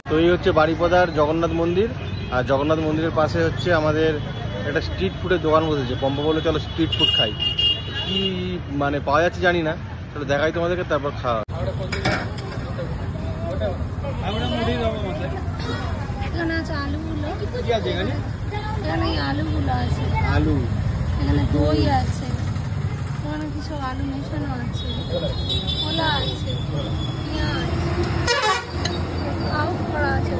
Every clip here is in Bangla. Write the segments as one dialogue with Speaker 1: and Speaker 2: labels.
Speaker 1: তো এই হচ্ছে বারিপদার জগন্নাথ মন্দির, আর জগন্নাথ মন্দিরের পাশে হচ্ছে আমাদের একটা স্ট্রিট ফুডের দোকান বসেছে। পম্পা বলে চলো স্ট্রিট ফুড খাই, কি মানে পাওয়া যাচ্ছে জানি না, তাহলে দেখাই তোমাদেরকে, তারপর খাওয়া।
Speaker 2: এখানে আছে আলুগুলো,
Speaker 1: কি আছে এখানে?
Speaker 2: এখানে আলুগুলো আছে,
Speaker 1: আলু,
Speaker 2: এখানে দই আছে, এখানে কিছু আলু মেশানো আছে, কলা আছে, পেঁয়াজ আউট করা আছে।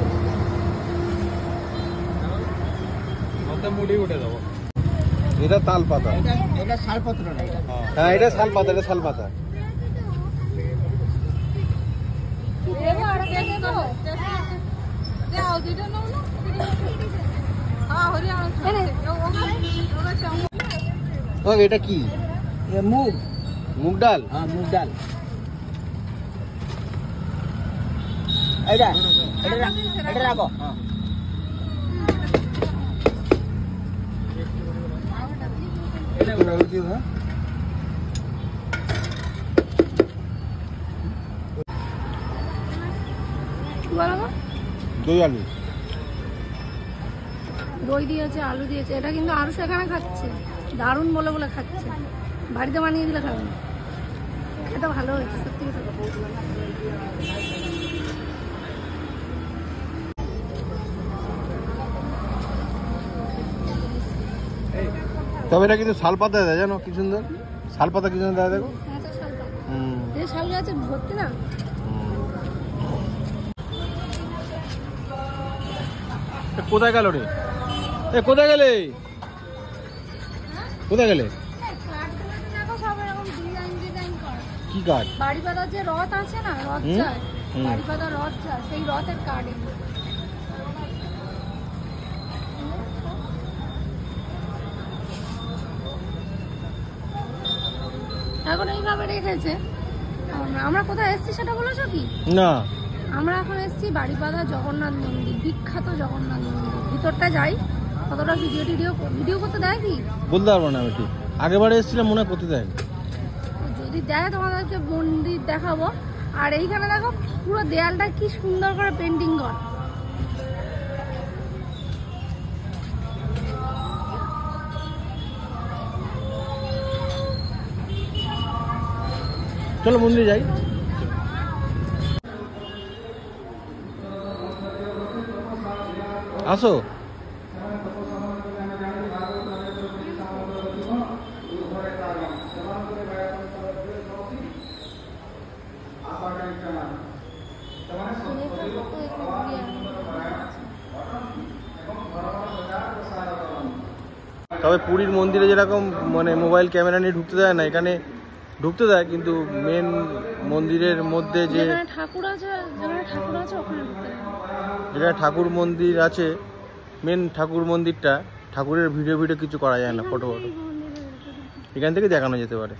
Speaker 1: এটা তাল পাতা,
Speaker 3: এটা শালপত্র না,
Speaker 1: হ্যাঁ এটা শাল পাতা, এটা শাল পাতা। এটা কি?
Speaker 3: মুগ,
Speaker 1: মুগ ডাল।
Speaker 3: হ্যাঁ মুগ ডাল। এটা এটা রাখো।
Speaker 1: দই আলু,
Speaker 2: দই দিয়েছে, আলু দিয়েছে। এটা কিন্তু আরো সেখানে খাচ্ছে, দারুণ বলে বলে খাচ্ছে। বাড়িতে বানিয়ে দিলে খাবে না, খেতে ভালো হয়েছে সত্যি কথা।
Speaker 1: তবে এটা কিন্তু শাল পাতা দেয়, জানো কি সুন্দর শাল পাতা, কি সুন্দর দেয় দেখো।
Speaker 2: শাল গাছে ভর্তি না।
Speaker 1: কোথায় গেল রে? এ কোথায় গেলে? কোথায় গেলে? কি কাঠ?
Speaker 2: বাড়িপাদার যে রথ আছে না, রথ চায়, বাড়িপাদার রথ চায়, সেই রথের কাঠ। এখন এইভাবে রেখেছে। আমরা কোথায় এসেছি সেটা বলেছো কি?
Speaker 1: না,
Speaker 2: আমরা এখন এসেছি বাড়িপাদা জগন্নাথ মন্দির, বিখ্যাত জগন্নাথ মন্দির। ভিতরটা যাই, কতটা ভিডিও করতে দেয় কি
Speaker 1: বলতে পারবো না আমি ঠিক। আগেবারে এসেছিলাম মনে হয় করতে দেয়,
Speaker 2: যদি দেয় তোমাদেরকে মন্দির দেখাবো। আর এইখানে দেখো পুরো দেয়ালটা কি সুন্দর করে পেন্টিং করা।
Speaker 1: চলো মন্দিরে যাই। আসো। তবে পুরীর মন্দিরে যেরকম মানে মোবাইল ক্যামেরা নিয়ে ঢুকতে দেয় না, এখানে ঢুকতে দেয়, কিন্তু মেন মন্দিরের মধ্যে যে
Speaker 2: ঠাকুর আছে,
Speaker 1: যেখানে ঠাকুর মন্দির আছে, মেন ঠাকুর মন্দিরটা, ঠাকুরের ভিডিও কিছু করা যায় না, ফটো এখান থেকে দেখানো যেতে পারে।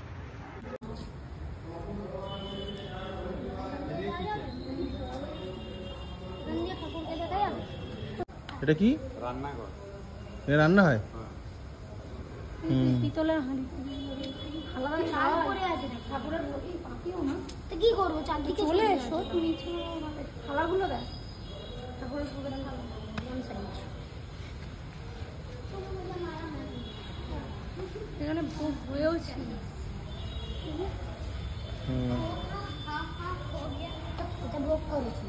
Speaker 1: এটা কি? রান্নাঘর। রান্না হয়।
Speaker 2: পিতলের হাঁড়ি কি করবো, চারদিকে চলে এসো তুমি, থালাগুলো দেখ ঠাকুরের এখানে ভোগ হয়েও ছিল। ভোগ করেছি।